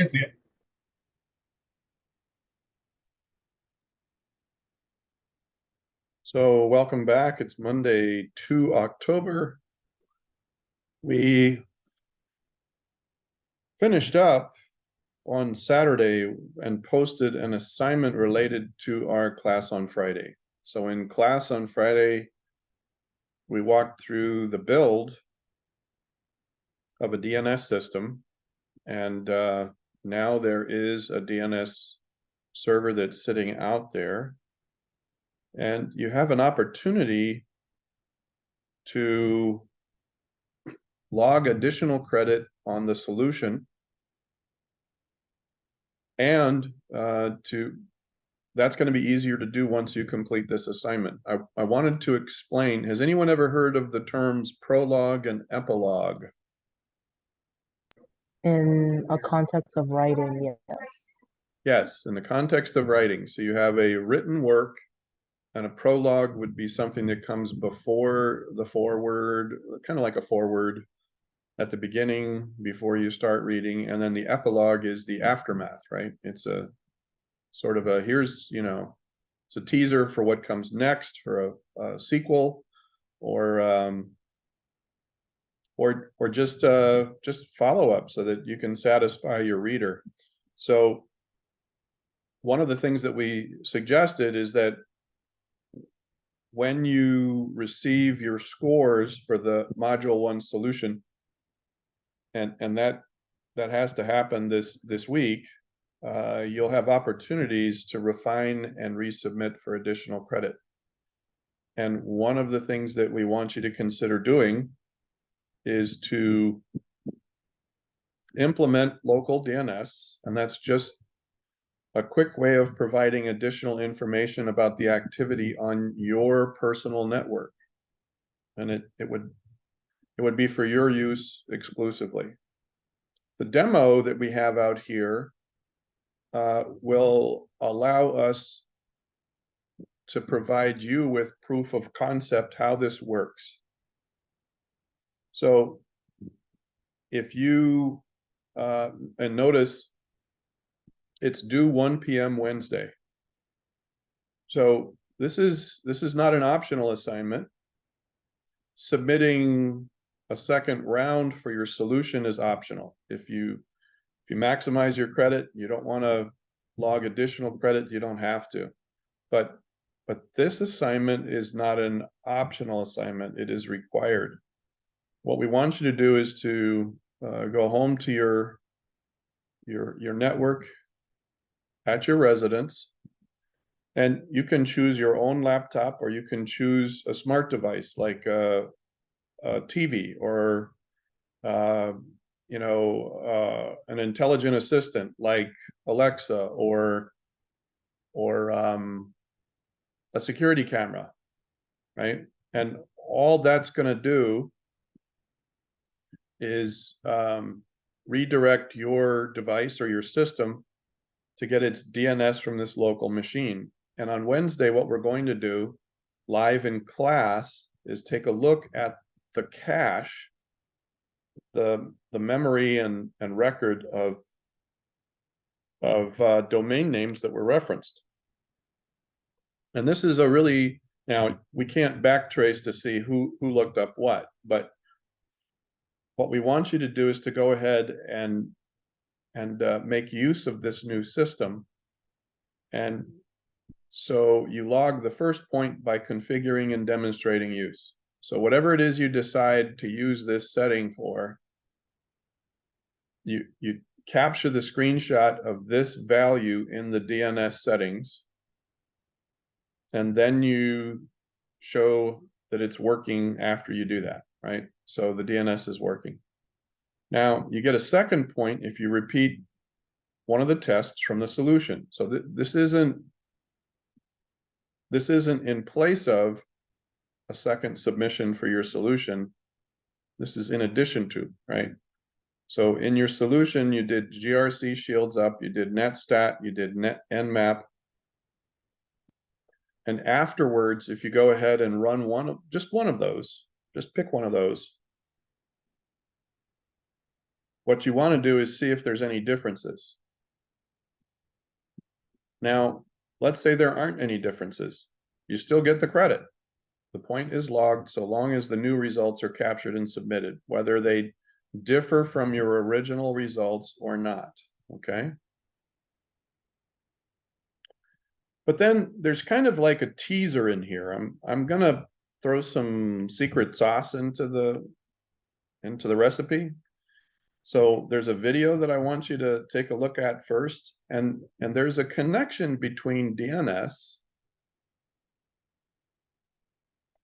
Can see it. So welcome back. It's Monday, 2 October. We finished up on Saturday and posted an assignment related to our class on Friday. So in class on Friday, we walked through the build of a DNS system, and now there is a DNS server that's sitting out there, and you have an opportunity to log additional credit on the solution, and that's going to be easier to do once you complete this assignment. I wanted to explain, has anyone ever heard of the terms prologue and epilogue? In a context of writing, yes. Yes, in the context of writing. So you have a written work, and a prologue would be something that comes before the foreword, kind of like a foreword at the beginning before you start reading, and then the epilogue is the aftermath, right? It's a sort of a, here's, it's a teaser for what comes next for a sequel, or just follow up so that you can satisfy your reader. So one of the things that we suggested is that when you receive your scores for the module 1 solution, and that has to happen this week, you'll have opportunities to refine and resubmit for additional credit. And one of the things that we want you to consider doing is to implement local DNS, and that's just a quick way of providing additional information about the activity on your personal network. And it would be for your use exclusively. The demo that we have out here will allow us to provide you with proof of concept how this works. So if you, and notice it's due 1 p.m. Wednesday. So this is not an optional assignment. Submitting a second round for your solution is optional. If you maximize your credit, you don't want to log additional credit, you don't have to. But this assignment is not an optional assignment, it is required. What we want you to do is to go home to your network at your residence, and you can choose your own laptop, or you can choose a smart device like a TV, or an intelligent assistant like Alexa, or a security camera, right? And all that's going to do is redirect your device or your system to get its DNS from this local machine. And on Wednesday, what we're going to do live in class is take a look at the cache, the memory and record of domain names that were referenced. And this is a really, now we can't backtrace to see who looked up what, but what we want you to do is to go ahead and make use of this new system. And so you log the first point by configuring and demonstrating use. So whatever it is you decide to use this setting for, you capture the screenshot of this value in the DNS settings, and then you show that it's working after you do that, right? So the DNS is working. Now you get a second point if you repeat one of the tests from the solution. So this isn't in place of a second submission for your solution. This is in addition to, right? So in your solution, you did GRC shields up, you did netstat, you did nmap. And afterwards, if you go ahead and run just one of those, just pick one of those, what you want to do is see if there's any differences. Now, let's say there aren't any differences. You still get the credit. The point is logged so long as the new results are captured and submitted, whether they differ from your original results or not, okay? But then there's kind of like a teaser in here. I'm gonna throw some secret sauce into the recipe. So there's a video that I want you to take a look at first, and there's a connection between DNS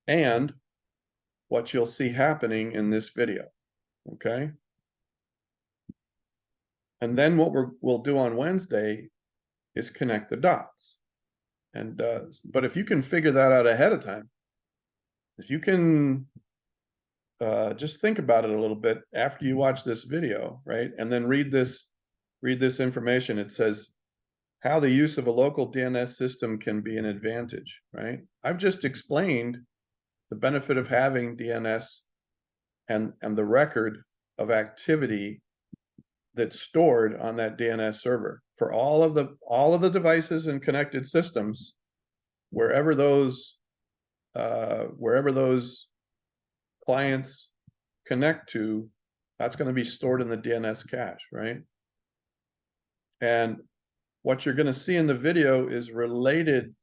and what you'll see happening in this video, okay? And then what we'll do on Wednesday is connect the dots. And but if you can figure that out ahead of time, if you can just think about it a little bit after you watch this video, right? And then read this information. It says how the use of a local DNS system can be an advantage, right? I've just explained the benefit of having DNS and the record of activity that's stored on that DNS server for all of the devices and connected systems, wherever those clients connect to, that's going to be stored in the DNS cache, right? And what you're going to see in the video is related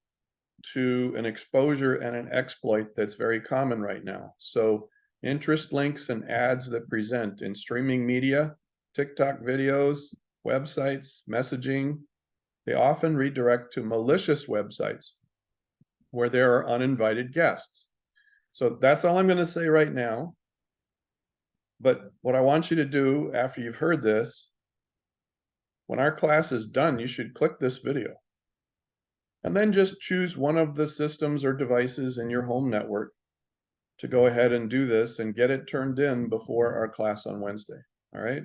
to an exposure and an exploit that's very common right now. So interest links and ads that present in streaming media, TikTok videos, websites, messaging, they often redirect to malicious websites where there are uninvited guests. So that's all I'm going to say right now. But what I want you to do after you've heard this, when our class is done, you should click this video. And then just choose one of the systems or devices in your home network to go ahead and do this and get it turned in before our class on Wednesday, all right?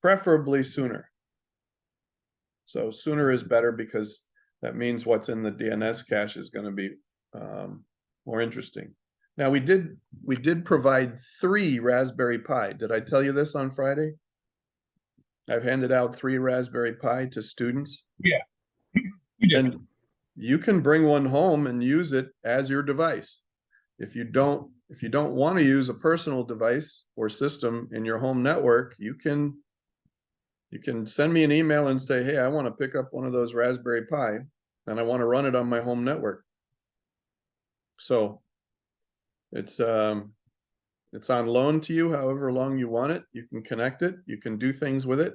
Preferably sooner. So sooner is better because that means what's in the DNS cache is going to be more interesting. Now we did provide 3 Raspberry Pi. Did I tell you this on Friday? I've handed out 3 Raspberry Pi to students. Yeah, you did. And you can bring one home and use it as your device. If you don't want to use a personal device or system in your home network, you can send me an email and say, hey, I want to pick up one of those Raspberry Pi and I want to run it on my home network. So it's on loan to you however long you want it. You can connect it, you can do things with it.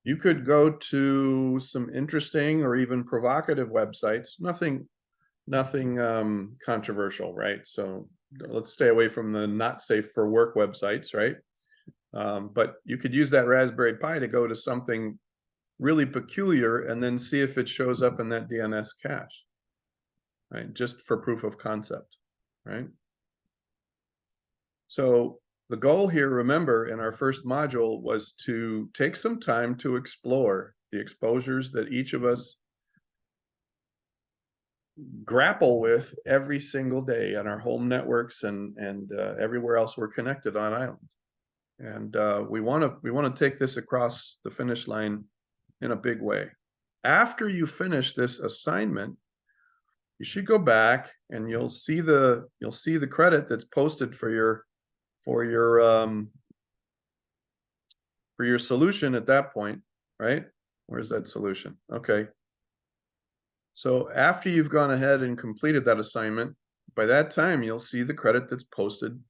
You could go to some interesting or even provocative websites, nothing controversial, right? So let's stay away from the not safe for work websites, right? But you could use that Raspberry Pi to go to something really peculiar and then see if it shows up in that DNS cache, right? Just for proof of concept, right? So the goal here, remember, in our first module was to take some time to explore the exposures that each of us grapple with every single day on our home networks and everywhere else we're connected on island. And we want to take this across the finish line in a big way. After you finish this assignment, you should go back and you'll see the credit that's posted for your solution at that point, right? Where's that solution? Okay. So after you've gone ahead and completed that assignment, by that time, you'll see the credit that's posted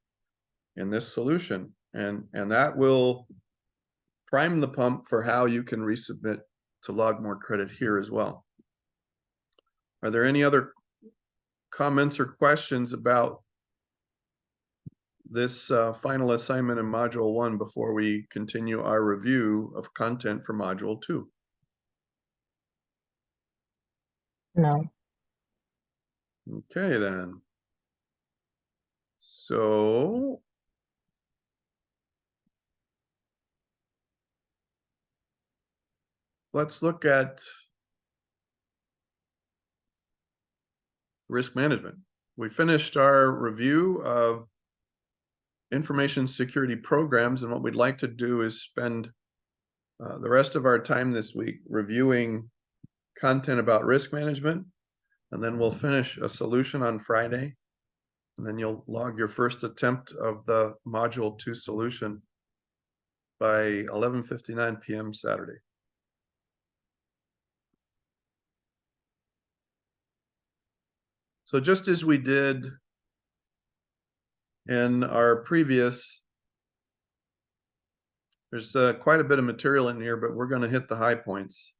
in this solution. And that will prime the pump for how you can resubmit to log more credit here as well. Are there any other comments or questions about this final assignment in Module 1 before we continue our review of content for Module 2? No. Okay, then. So let's look at risk management. We finished our review of information security programs, and what we'd like to do is spend the rest of our time this week reviewing content about risk management, and then we'll finish a solution on Friday, and then you'll log your first attempt of the Module 2 solution by 11:59 p.m. Saturday. So just as we did in our previous, there's quite a bit of material in here, but we're going to hit the high points.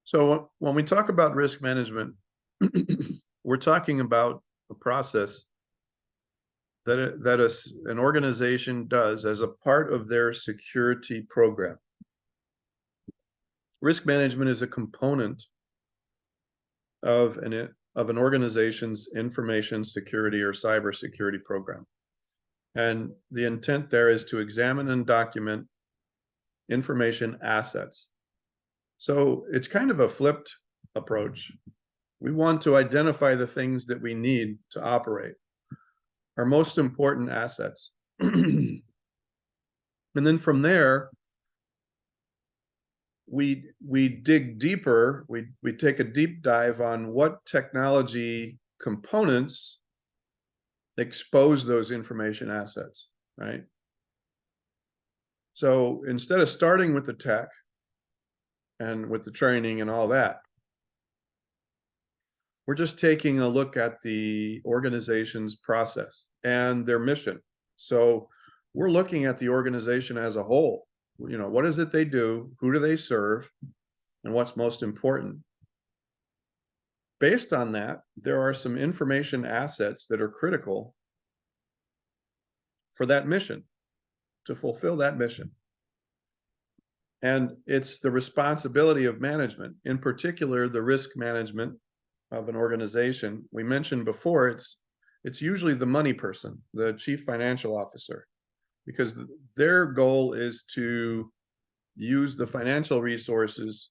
So when we talk about risk management, we're talking about a process that an organization does as a part of their security program. Risk management is a component of an organization's information security or cybersecurity program. And the intent there is to examine and document information assets. So it's kind of a flipped approach. We want to identify the things that we need to operate, our most important assets. And then from there, we dig deeper, we take a deep dive on what technology components expose those information assets, right? So instead of starting with the tech and with the training and all that, we're just taking a look at the organization's process and their mission. So we're looking at the organization as a whole. You know, what is it they do? Who do they serve? And what's most important? Based on that, there are some information assets that are critical for that mission, to fulfill that mission. And it's the responsibility of management, in particular, the risk management of an organization. We mentioned before, it's usually the money person, the chief financial officer, because their goal is to use the financial resources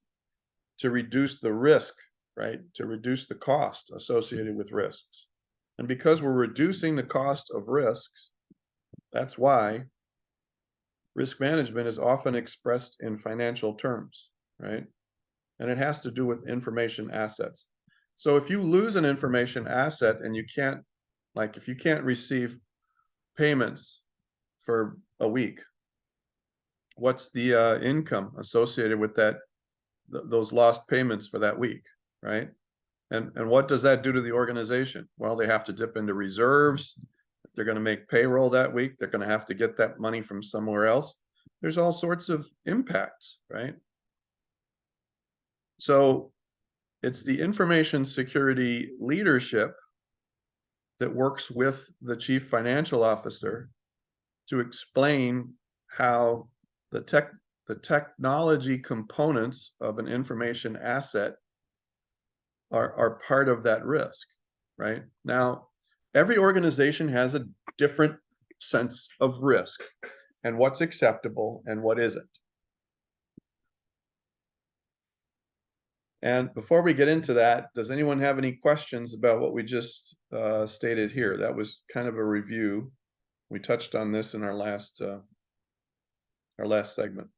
to reduce the risk, right? To reduce the cost associated with risks. And because we're reducing the cost of risks, that's why risk management is often expressed in financial terms, right? And it has to do with information assets. So if you lose an information asset and you can't, like if you can't receive payments for a week, what's the income associated with that, those lost payments for that week, right? And what does that do to the organization? Well, they have to dip into reserves. If they're going to make payroll that week, they're going to have to get that money from somewhere else. There's all sorts of impacts, right? So it's the information security leadership that works with the chief financial officer to explain how the technology components of an information asset are part of that risk, right? Now, every organization has a different sense of risk and what's acceptable and what isn't. And before we get into that, does anyone have any questions about what we just stated here? That was kind of a review. We touched on this in our last segment.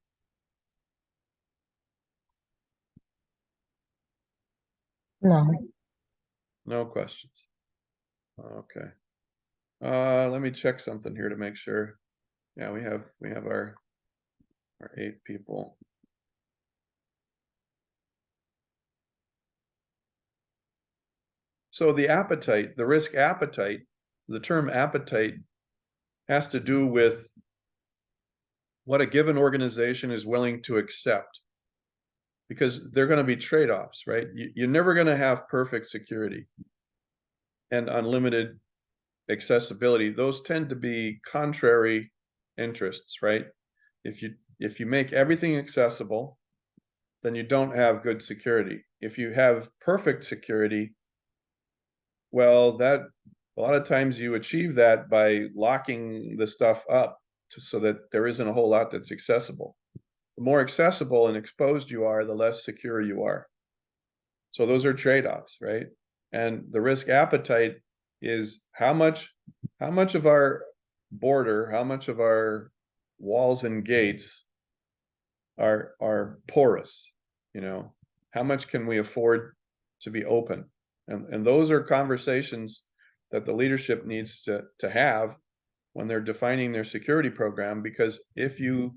No. No questions. Okay. Let me check something here to make sure. Yeah, we have our 8 people. So the appetite, the risk appetite, the term appetite has to do with what a given organization is willing to accept, because they're going to be trade-offs, right? You're never going to have perfect security and unlimited accessibility. Those tend to be contrary interests, right? If you make everything accessible, then you don't have good security. If you have perfect security, Well, that a lot of times you achieve that by locking the stuff up so that there isn't a whole lot that's accessible. The more accessible and exposed you are, the less secure you are. So those are trade-offs, right? And the risk appetite is how much of our border, how much of our walls and gates are porous, you know, how much can we afford to be open? And those are conversations that the leadership needs to have when they're defining their security program, because if you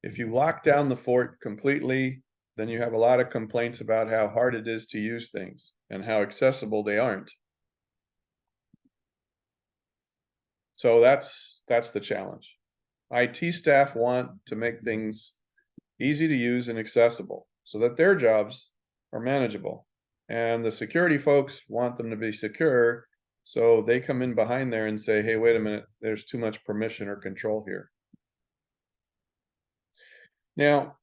lock down the fort completely, then you have a lot of complaints about how hard it is to use things and how accessible they aren't. So that's the challenge. IT staff want to make things easy to use and accessible so that their jobs are manageable. And the security folks want them to be secure, so they come in behind there and say, hey, wait a minute, there's too much permission or control here. Now,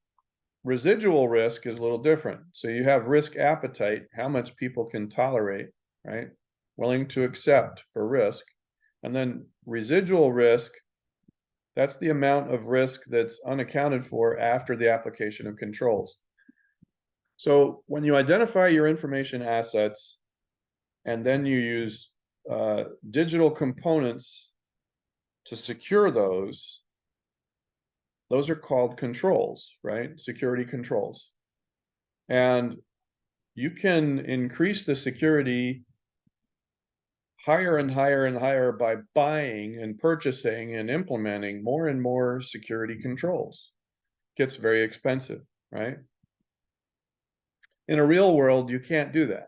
residual risk is a little different. So you have risk appetite, how much people can tolerate, right? Willing to accept for risk. And then residual risk, that's the amount of risk that's unaccounted for after the application of controls. So when you identify your information assets and then you use digital components to secure those are called controls, right? Security controls. And you can increase the security higher and higher and higher by buying and purchasing and implementing more and more security controls. It gets very expensive, right? In a real world, you can't do that.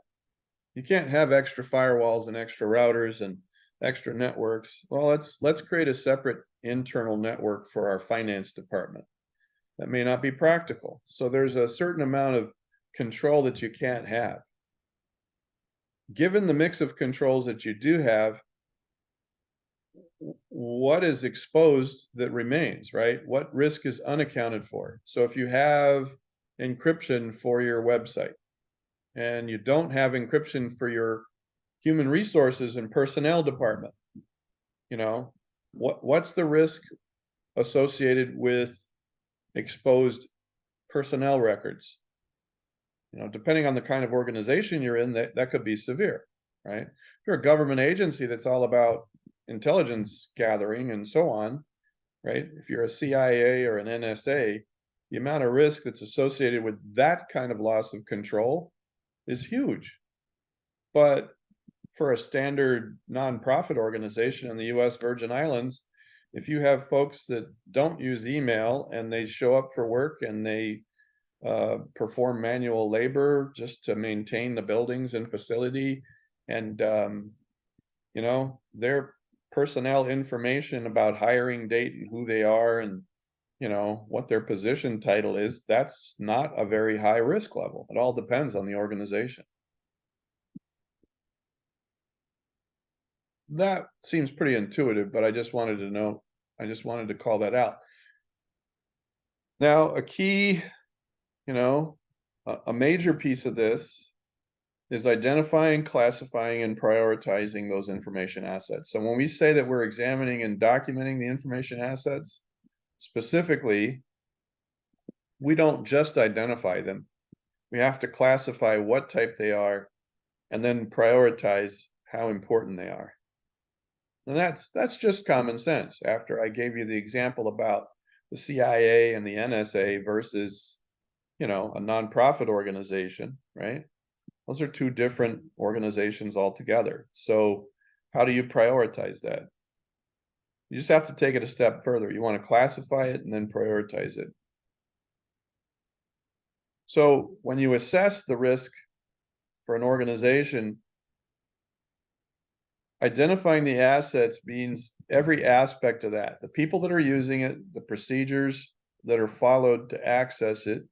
You can't have extra firewalls and extra routers and extra networks. Well, let's create a separate internal network for our finance department. That may not be practical. So there's a certain amount of control that you can't have. Given the mix of controls that you do have, what is exposed that remains, right? What risk is unaccounted for? So if you have encryption for your website and you don't have encryption for your human resources and personnel department, you know, what's the risk associated with exposed personnel records? You know, depending on the kind of organization you're in, that could be severe, right? If you're a government agency that's all about intelligence gathering and so on, right? If you're a CIA or an NSA, the amount of risk that's associated with that kind of loss of control is huge. But for a standard nonprofit organization in the US Virgin Islands, if you have folks that don't use email and they show up for work and they perform manual labor just to maintain the buildings and facility, and you know, their personnel information about hiring date and who they are and, you know, what their position title is, that's not a very high risk level. It all depends on the organization. That seems pretty intuitive, but I just wanted to call that out. Now, a key, you know, a major piece of this is identifying, classifying, and prioritizing those information assets. So when we say that we're examining and documenting the information assets, specifically, we don't just identify them. We have to classify what type they are and then prioritize how important they are. And that's just common sense. After I gave you the example about the CIA and the NSA versus, you know, a nonprofit organization, right? Those are two different organizations altogether. So how do you prioritize that? You just have to take it a step further. You want to classify it and then prioritize it. So when you assess the risk for an organization, identifying the assets means every aspect of that. The people that are using it, the procedures that are followed to access it,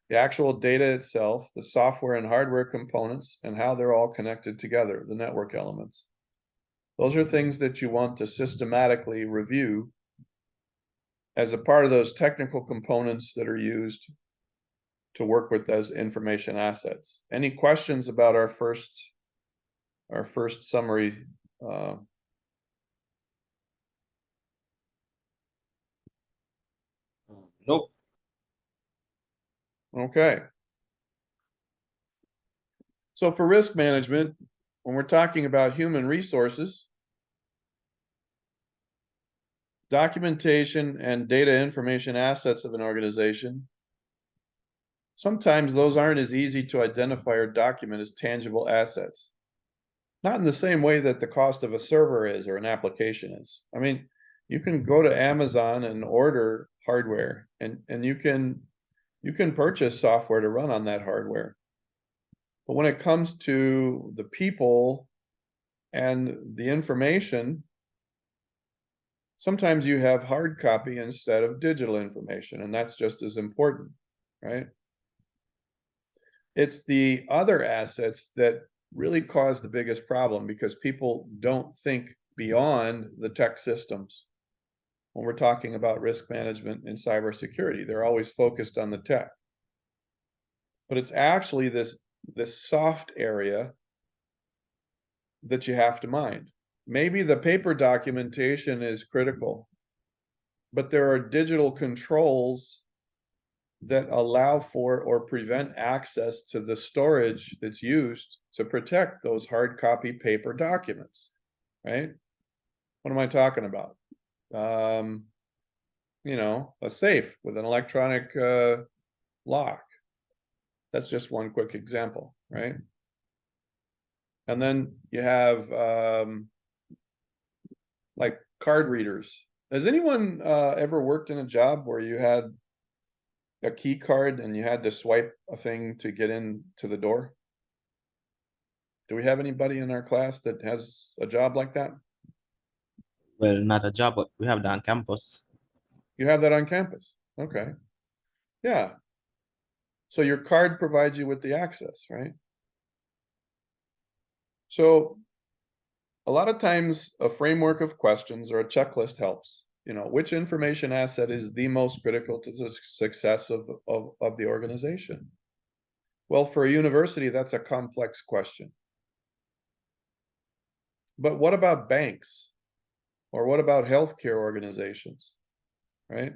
the actual data itself, the software and hardware components, and how they're all connected together, the network elements. Those are things that you want to systematically review as a part of those technical components that are used to work with those information assets. Any questions about our first our first summary. Nope. Okay. So for risk management, when we're talking about human resources, documentation and data information assets of an organization, sometimes those aren't as easy to identify or document as tangible assets. Not in the same way that the cost of a server is or an application is. I mean, you can go to Amazon and order hardware and you can purchase software to run on that hardware. But when it comes to the people and the information, sometimes you have hard copy instead of digital information, and that's just as important, right? It's the other assets that really cause the biggest problem because people don't think beyond the tech systems. When we're talking about risk management and cybersecurity, they're always focused on the tech. But it's actually this soft area that you have to mind. Maybe the paper documentation is critical, but there are digital controls that allow for or prevent access to the storage that's used to protect those hard copy paper documents, right? What am I talking about? You know, a safe with an electronic lock. That's just one quick example, right? And then you have like card readers. Has anyone ever worked in a job where you had a key card and you had to swipe a thing to get into the door? Do we have anybody in our class that has a job like that? Well, not a job, but we have that on campus. You have that on campus? Okay. Yeah. So your card provides you with the access, right? So a lot of times a framework of questions or a checklist helps. You know, which information asset is the most critical to the success of the organization? Well, for a university, that's a complex question. But what about banks? Or what about healthcare organizations, right?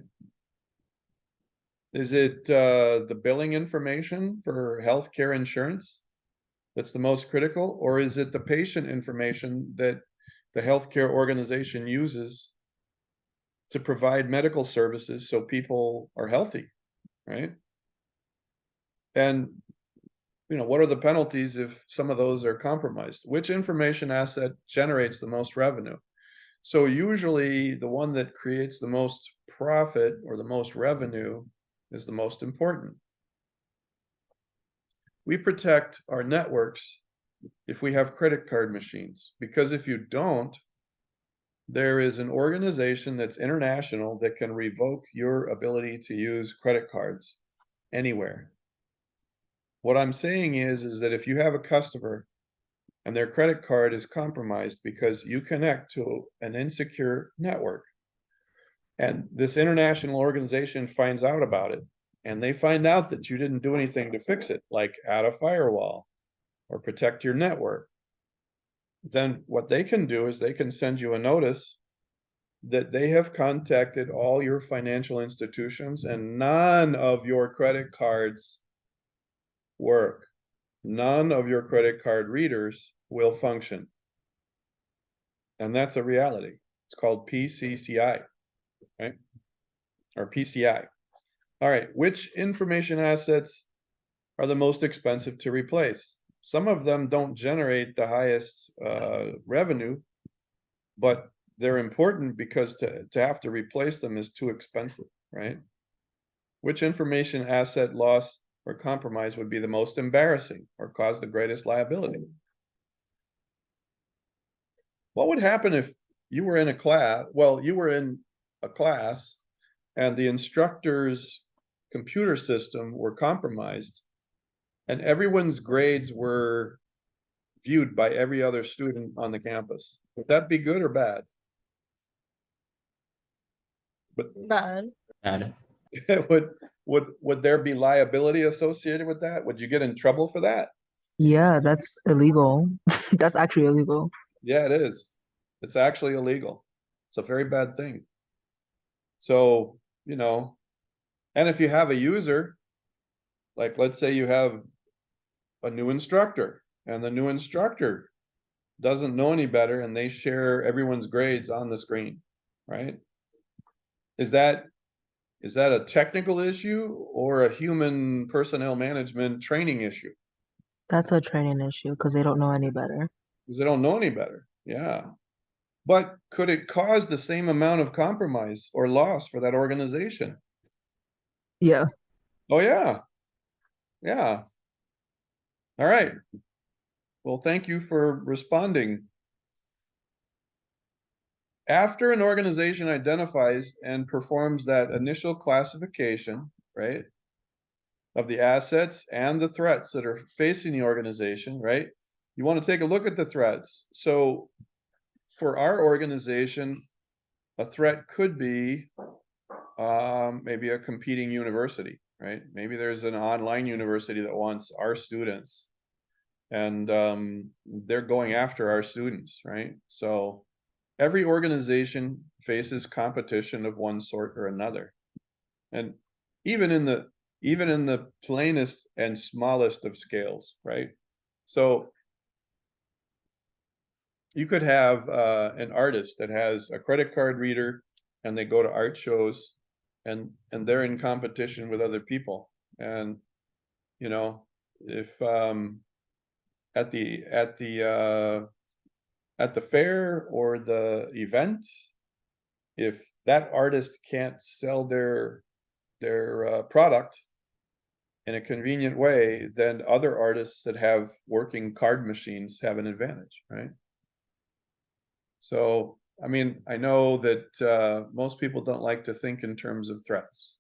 Is it the billing information for healthcare insurance that's the most critical? Or is it the patient information that the healthcare organization uses to provide medical services so people are healthy, right? And, you know, what are the penalties if some of those are compromised? Which information asset generates the most revenue? So usually the one that creates the most profit or the most revenue is the most important. We protect our networks if we have credit card machines, because if you don't, there is an organization that's international that can revoke your ability to use credit cards anywhere. What I'm saying is that if you have a customer and their credit card is compromised because you connect to an insecure network, and this international organization finds out about it, and they find out that you didn't do anything to fix it, like add a firewall or protect your network, then what they can do is they can send you a notice that they have contacted all your financial institutions and none of your credit cards work. None of your credit card readers will function. And that's a reality. It's called PCCI, right? Or PCI. All right, which information assets are the most expensive to replace? Some of them don't generate the highest revenue, but they're important because to have to replace them is too expensive, right? Which information asset loss or compromise would be the most embarrassing or cause the greatest liability? What would happen if you were in a class, you were in a class and the instructor's computer system were compromised and everyone's grades were viewed by every other student on the campus? Would that be good or bad? Bad. Bad. Would there be liability associated with that? Would you get in trouble for that? Yeah, that's illegal. That's actually illegal. Yeah, it is. It's actually illegal. It's a very bad thing. So, you know, and if you have a user, like let's say you have a new instructor and the new instructor doesn't know any better and they share everyone's grades on the screen, right? Is that a technical issue or a human personnel management training issue? That's a training issue because they don't know any better. Because they don't know any better. Yeah. But could it cause the same amount of compromise or loss for that organization? Yeah. Oh, yeah. Yeah. All right. Well, thank you for responding. After an organization identifies and performs that initial classification, right, of the assets and the threats that are facing the organization, right, you want to take a look at the threats. So for our organization, a threat could be maybe a competing university, right? Maybe there's an online university that wants our students and they're going after our students, right? So every organization faces competition of one sort or another. And even in the plainest and smallest of scales, right? So you could have an artist that has a credit card reader and they go to art shows and they're in competition with other people. And you know, if at the fair or the event, if that artist can't sell their product in a convenient way, then other artists that have working card machines have an advantage, right? So, I mean, I know that most people don't like to think in terms of threats.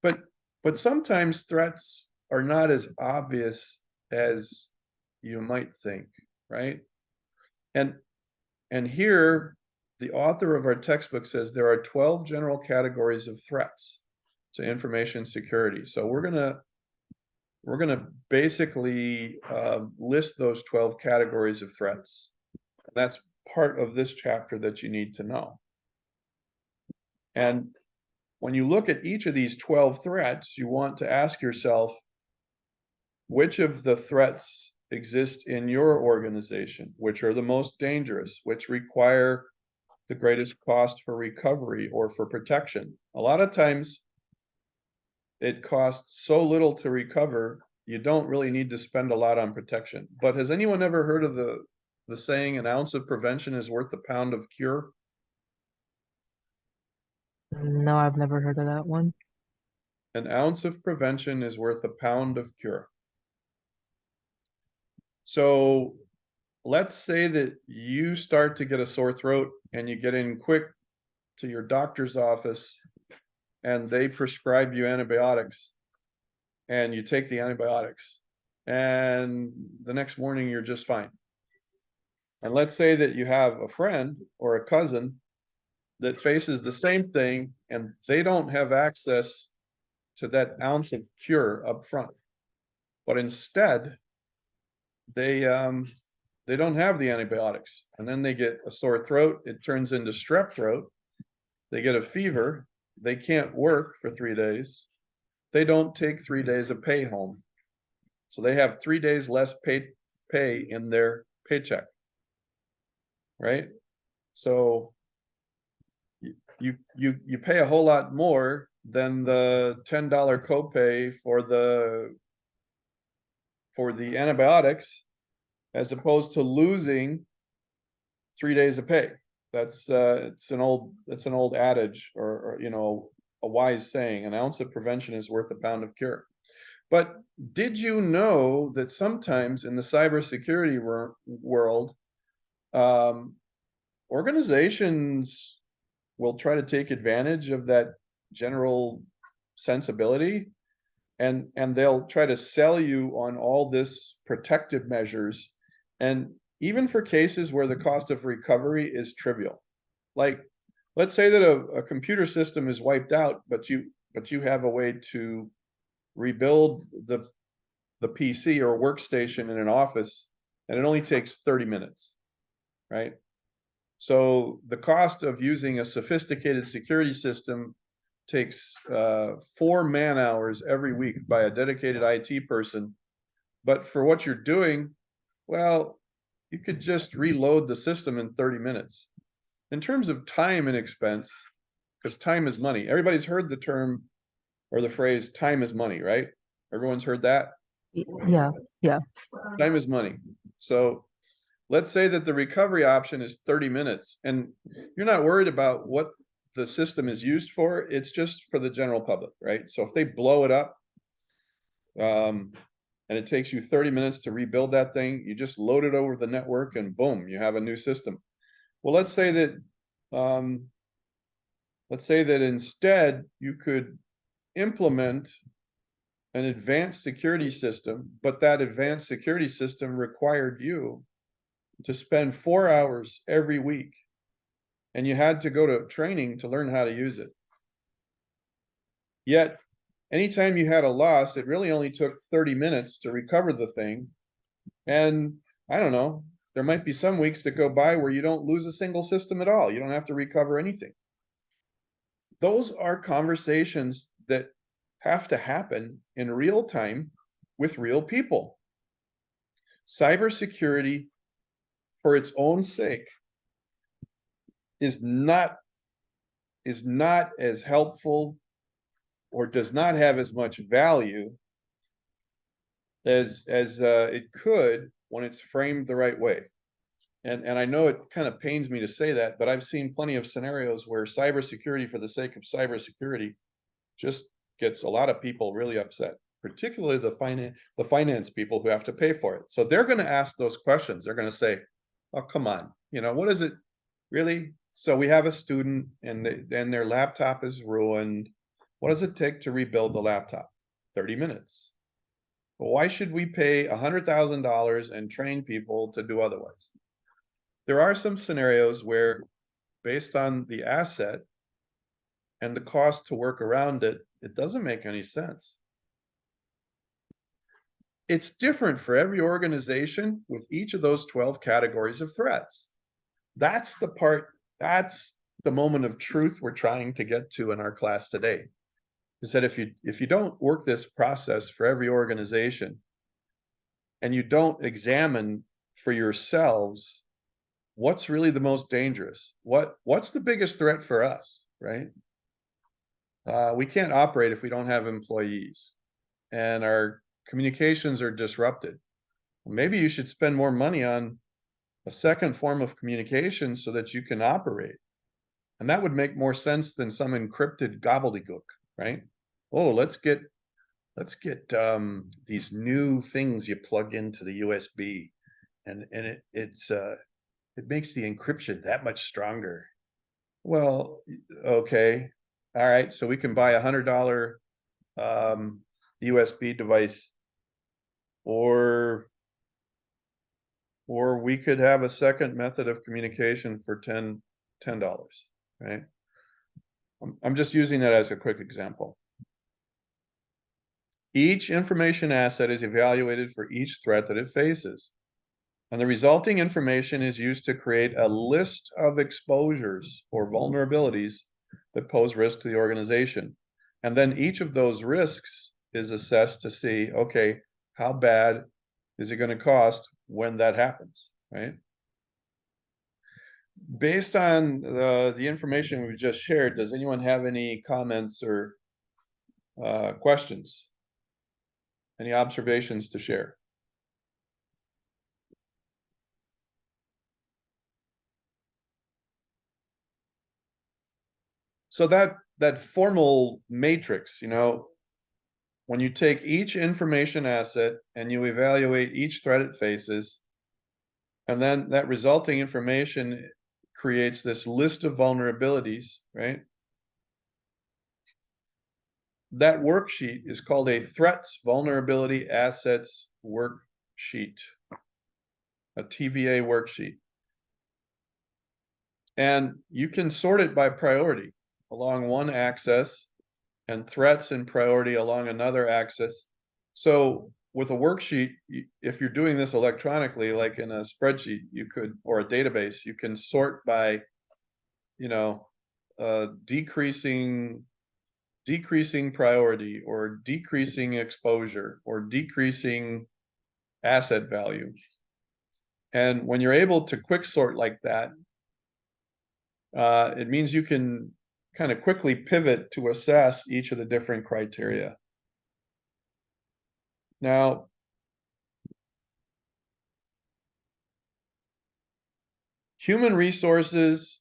But sometimes threats are not as obvious as you might think, right? And here, the author of our textbook says there are 12 general categories of threats to information security. So we're gonna basically list those 12 categories of threats. And that's part of this chapter that you need to know. And when you look at each of these 12 threats, you want to ask yourself, which of the threats exist in your organization, which are the most dangerous, which require the greatest cost for recovery or for protection. A lot of times it costs so little to recover, you don't really need to spend a lot on protection. But has anyone ever heard of the saying, an ounce of prevention is worth a pound of cure? No, I've never heard of that one. An ounce of prevention is worth a pound of cure. So let's say that you start to get a sore throat and you get in quick to your doctor's office and they prescribe you antibiotics and you take the antibiotics and the next morning you're just fine. And let's say that you have a friend or a cousin that faces the same thing and they don't have access to that ounce of cure up front, but instead they don't have the antibiotics, and then they get a sore throat, it turns into strep throat, they get a fever, they can't work for 3 days, they don't take 3 days of pay home, so they have 3 days less pay in their paycheck, right? So you pay a whole lot more than the $10 copay for the antibiotics, as opposed to losing 3 days of pay. That's it's an old adage, or you know, a wise saying, an ounce of prevention is worth a pound of cure. But did you know that sometimes in the cybersecurity world, organizations will try to take advantage of that general sensibility, and they'll try to sell you on all this protective measures, and even for cases where the cost of recovery is trivial. Like, let's say that a computer system is wiped out, but you have a way to rebuild the PC or workstation in an office, and it only takes 30 minutes, right? So the cost of using a sophisticated security system takes 4 man-hours every week by a dedicated IT person. But for what you're doing, well, you could just reload the system in 30 minutes. In terms of time and expense, because time is money. Everybody's heard the term or the phrase time is money, right? Everyone's heard that? Yeah, yeah. Time is money. So let's say that the recovery option is 30 minutes and you're not worried about what the system is used for. It's just for the general public, right? So if they blow it up, and it takes you 30 minutes to rebuild that thing, you just load it over the network and boom, you have a new system. Well, let's say that instead you could implement an advanced security system, but that advanced security system required you to spend 4 hours every week, and you had to go to training to learn how to use it. Yet, anytime you had a loss, it really only took 30 minutes to recover the thing. And I don't know, there might be some weeks that go by where you don't lose a single system at all. You don't have to recover anything. Those are conversations that have to happen in real time with real people. Cybersecurity, for its own sake, is not as helpful or does not have as much value as it could when it's framed the right way. And I know it kind of pains me to say that, but I've seen plenty of scenarios where cybersecurity for the sake of cybersecurity just gets a lot of people really upset, particularly the finance people who have to pay for it. So they're going to ask those questions. They're going to say, "Oh, come on, what is it really?" So we have a student and their laptop is ruined. What does it take to rebuild the laptop? 30 minutes. Well, why should we pay $100,000 and train people to do otherwise? There are some scenarios where, based on the asset and the cost to work around it, it doesn't make any sense. It's different for every organization with each of those 12 categories of threats. That's the moment of truth we're trying to get to in our class today. Is that if you don't work this process for every organization and you don't examine for yourselves what's really the most dangerous, what's the biggest threat for us, right? We can't operate if we don't have employees and our communications are disrupted. Maybe you should spend more money on a second form of communication so that you can operate. And that would make more sense than some encrypted gobbledygook, right? Oh, let's get these new things you plug into the USB, and it makes the encryption that much stronger. Well, okay, all right, so we can buy $100 USB device, or we could have a second method of communication for $10, right? I'm just using that as a quick example. Each information asset is evaluated for each threat that it faces, and the resulting information is used to create a list of exposures or vulnerabilities that pose risk to the organization. And then each of those risks is assessed to see, okay, how bad is it going to cost when that happens, right? Based on the information we just shared, does anyone have any comments or questions? Any observations to share? So that formal matrix, when you take each information asset and you evaluate each threat it faces, and then that resulting information creates this list of vulnerabilities, right? That worksheet is called a Threats Vulnerability Assets Worksheet, a TVA worksheet. And you can sort it by priority along one axis and threats in priority along another axis. So with a worksheet, if you're doing this electronically, like in a spreadsheet, you could, or a database, you can sort by, you know, decreasing priority, or decreasing exposure, or decreasing asset value. And when you're able to quick sort like that, it means you can kind of quickly pivot to assess each of the different criteria. Now, human resources,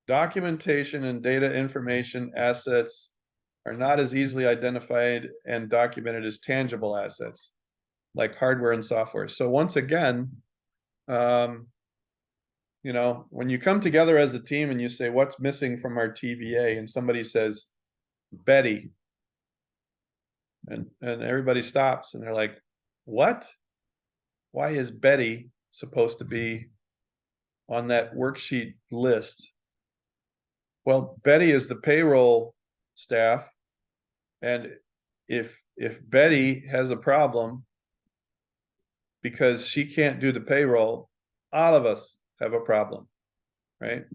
documentation, and data information assets are not as easily identified and documented as tangible assets, like hardware and software. So once again, you know, when you come together as a team and you say, what's missing from our TVA, and somebody says, Betty, and everybody stops and they're like, what? Why is Betty supposed to be on that worksheet list? Well, Betty is the payroll staff, and if Betty has a problem because she can't do the payroll, all of us have a problem, right?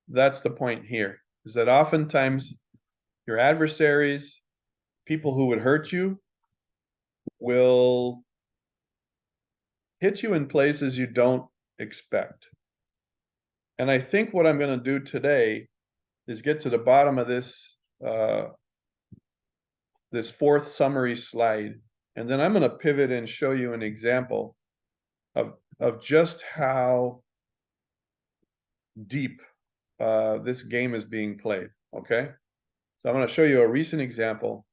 That's the point here, is that oftentimes your adversaries, people who would hurt you, will hit you in places you don't expect. And I think what I'm going to do today is get to the bottom of this this fourth summary slide, and then I'm going to pivot and show you an example of just how deep this game is being played. Okay, so I'm going to show you a recent example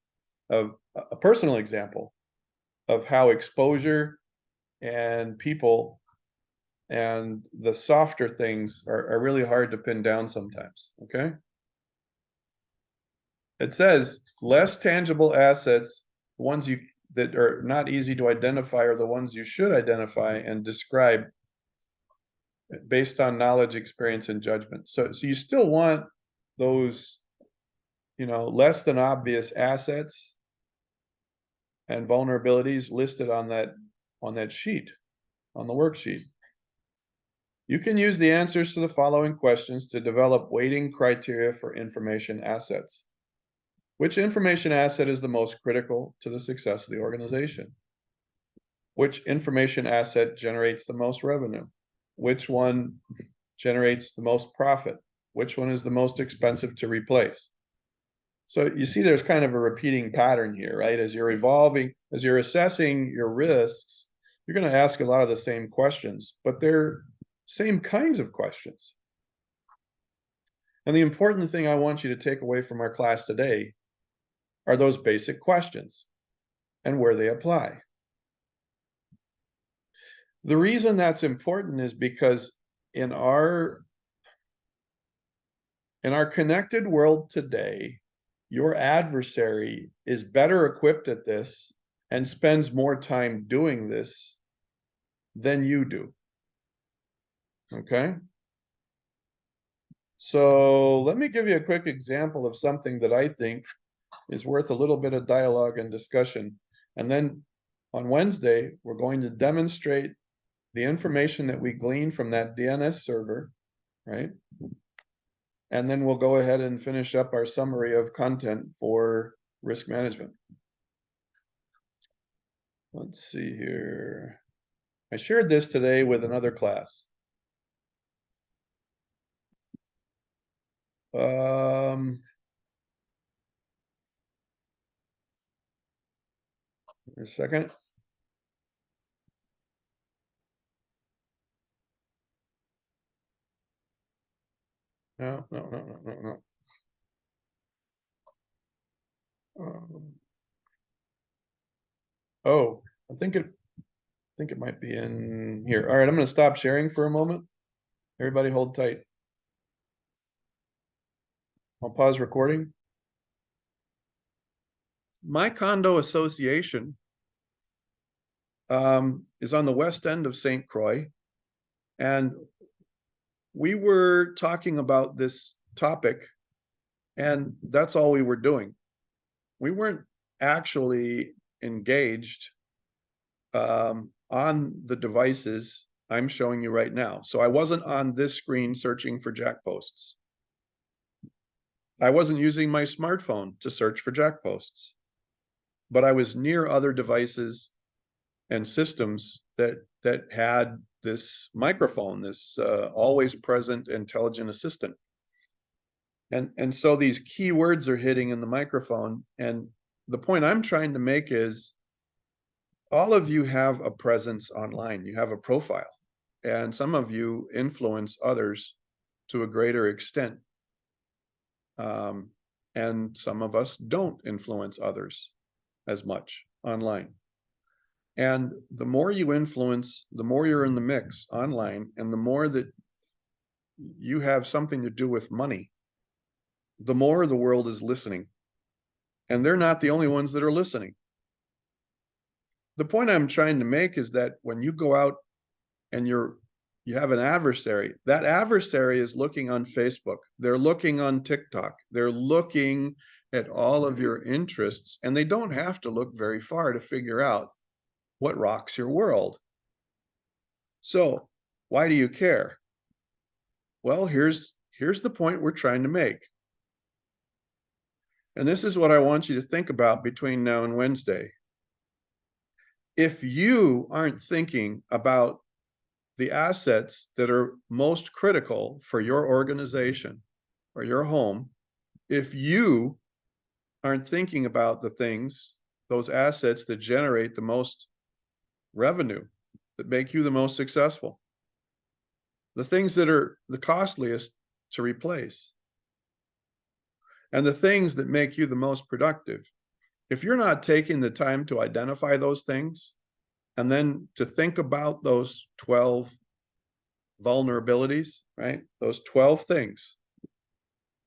of a personal example of how exposure and people and the softer things are really hard to pin down sometimes. Okay, it says less tangible assets, ones that are not easy to identify, are the ones you should identify and describe based on knowledge, experience, and judgment. So you still want those, you know, less than obvious assets and vulnerabilities listed on that sheet, on the worksheet. You can use the answers to the following questions to develop weighting criteria for information assets. Which information asset is the most critical to the success of the organization? Which information asset generates the most revenue? Which one generates the most profit? Which one is the most expensive to replace? So you see there's kind of a repeating pattern here, right? As you're evolving, as you're assessing your risks, you're going to ask a lot of the same questions, but they're same kinds of questions. And the important thing I want you to take away from our class today are those basic questions and where they apply. The reason that's important is because in our connected world today, your adversary is better equipped at this and spends more time doing this than you do. Okay? So let me give you a quick example of something that I think is worth a little bit of dialogue and discussion. And then on Wednesday, we're going to demonstrate the information that we glean from that DNS server, right? And then we'll go ahead and finish up our summary of content for risk management. Let's see here. I shared this today with another class. A second. No. Oh, I think it might be in here. All right, I'm going to stop sharing for a moment. Everybody hold tight. I'll pause recording. My condo association is on the west end of St. Croix, and we were talking about this topic, and that's all we were doing. We weren't actually engaged on the devices I'm showing you right now. So I wasn't on this screen searching for jack posts. I wasn't using my smartphone to search for jack posts, but I was near other devices and systems that had this microphone, this always present intelligent assistant. And so these keywords are hitting in the microphone. And the point I'm trying to make is all of you have a presence online. You have a profile, and some of you influence others to a greater extent. And some of us don't influence others as much online. And the more you influence, the more you're in the mix online, and the more that you have something to do with money, the more the world is listening. And they're not the only ones that are listening. The point I'm trying to make is that when you go out and you have an adversary, that adversary is looking on Facebook, they're looking on TikTok, they're looking at all of your interests, and they don't have to look very far to figure out what rocks your world. So why do you care? Well, here's the point we're trying to make. And this is what I want you to think about between now and Wednesday. If you aren't thinking about the assets that are most critical for your organization or your home, if you aren't thinking about the things, those assets that generate the most revenue, that make you the most successful, the things that are the costliest to replace, and the things that make you the most productive, if you're not taking the time to identify those things and then to think about those 12 vulnerabilities, right? Those 12 things,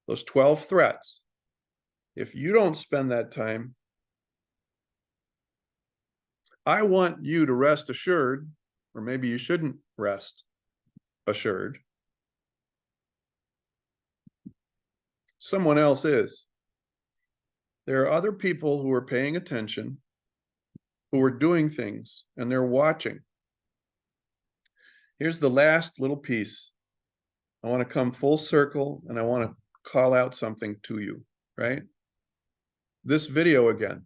those 12 threats. If you don't spend that time, I want you to rest assured, or maybe you shouldn't rest assured, someone else is. There are other people who are paying attention, who are doing things, and they're watching. Here's the last little piece. I want to come full circle, and I want to call out something to you, right? This video again.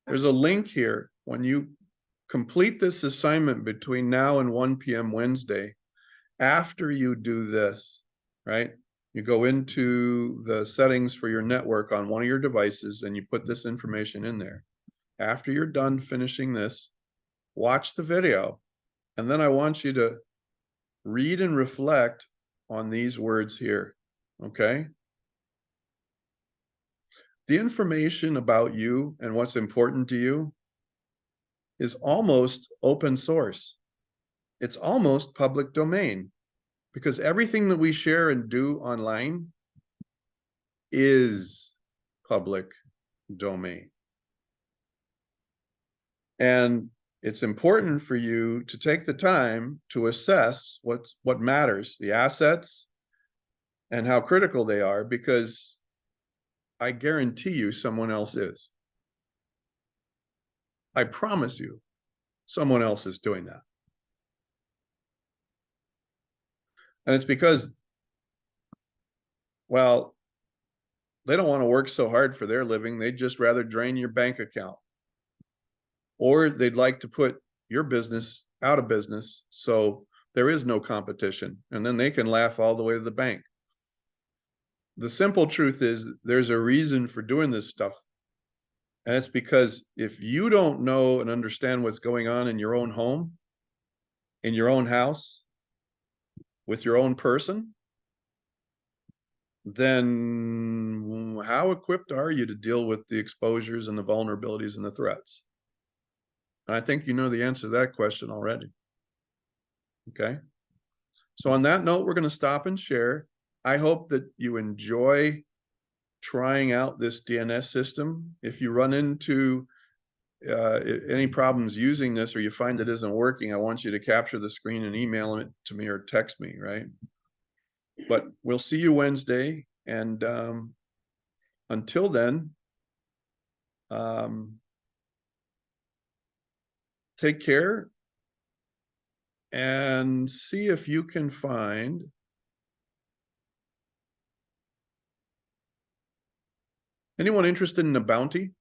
There's a link here. When you complete this assignment between now and 1 p.m. Wednesday, after you do this, right? You go into the settings for your network on one of your devices and you put this information in there. After you're done finishing this, watch the video. And then I want you to read and reflect on these words here, okay? The information about you and what's important to you is almost open source. It's almost public domain, because everything that we share and do online is public domain. And it's important for you to take the time to assess what matters, the assets and how critical they are, because I guarantee you someone else is. I promise you someone else is doing that. And it's because, well, they don't want to work so hard for their living. They'd just rather drain your bank account. Or they'd like to put your business out of business so there is no competition. And then they can laugh all the way to the bank. The simple truth is there's a reason for doing this stuff. And it's because if you don't know and understand what's going on in your own home, in your own house, with your own person, then how equipped are you to deal with the exposures and the vulnerabilities and the threats? And I think you know the answer to that question already. Okay. So on that note, we're going to stop and share. I hope that you enjoy trying out this DNS system. If you run into any problems using this, or you find it isn't working, I want you to capture the screen and email it to me or text me, right? But we'll see you Wednesday. And until then, Take care and see if you can find anyone interested in a bounty.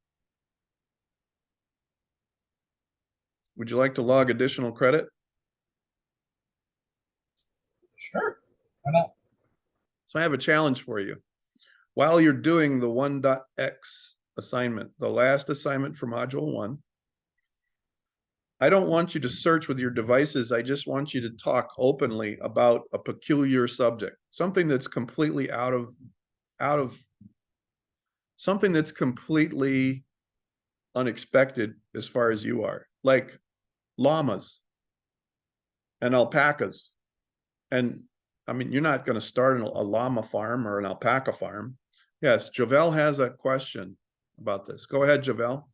Would you like to log additional credit? Sure. Why not? So I have a challenge for you. While you're doing the 1.x assignment, the last assignment for module 1, I don't want you to search with your devices. I just want you to talk openly about a peculiar subject, something that's completely out of something that's completely unexpected as far as you are, like llamas and alpacas. And I mean, you're not going to start a llama farm or an alpaca farm. Yes, Javel has a question about this. Go ahead, Javel.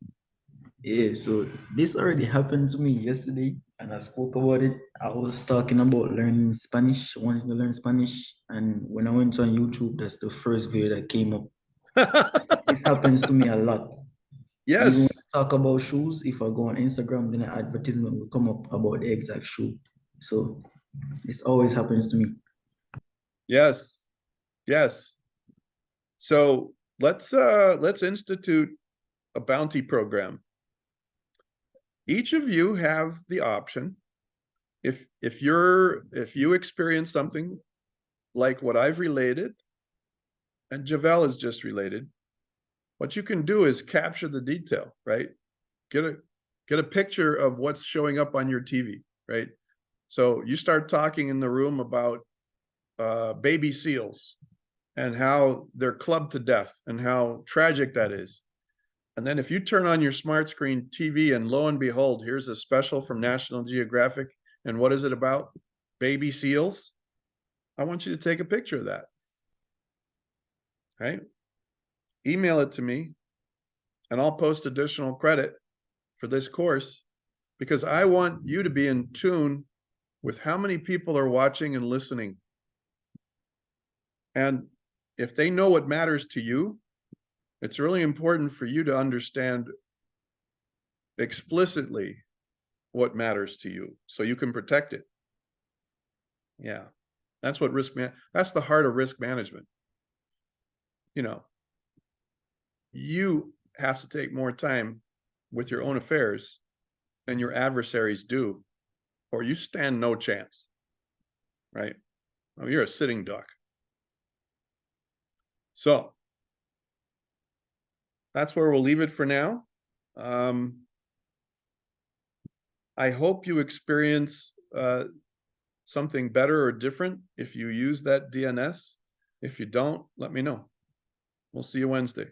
Yeah, so this already happened to me yesterday, and I spoke about it. I was talking about learning Spanish, wanting to learn Spanish, and when I went on YouTube, that's the first video that came up. This happens to me a lot. Even when Yes. I talk about shoes, if I go on Instagram, then an advertisement will come up about the exact shoe. So this always happens to me. Yes. Yes. So let's institute a bounty program. Each of you have the option. If you experience something like what I've related, and Javel has just related, what you can do is capture the detail, right? Get a picture of what's showing up on your TV, right? So you start talking in the room about baby seals and how they're clubbed to death and how tragic that is. And then if you turn on your smart screen TV and lo and behold, here's a special from National Geographic. And what is it about? Baby seals. I want you to take a picture of that. Right? Email it to me and I'll post additional credit for this course because I want you to be in tune with how many people are watching and listening. And if they know what matters to you, it's really important for you to understand explicitly what matters to you so you can protect it. Yeah, that's what that's the heart of risk management. You know, you have to take more time with your own affairs than your adversaries do, or you stand no chance, right? Well, you're a sitting duck. So that's where we'll leave it for now. I hope you experience something better or different if you use that DNS. If you don't, let me know. We'll see you Wednesday.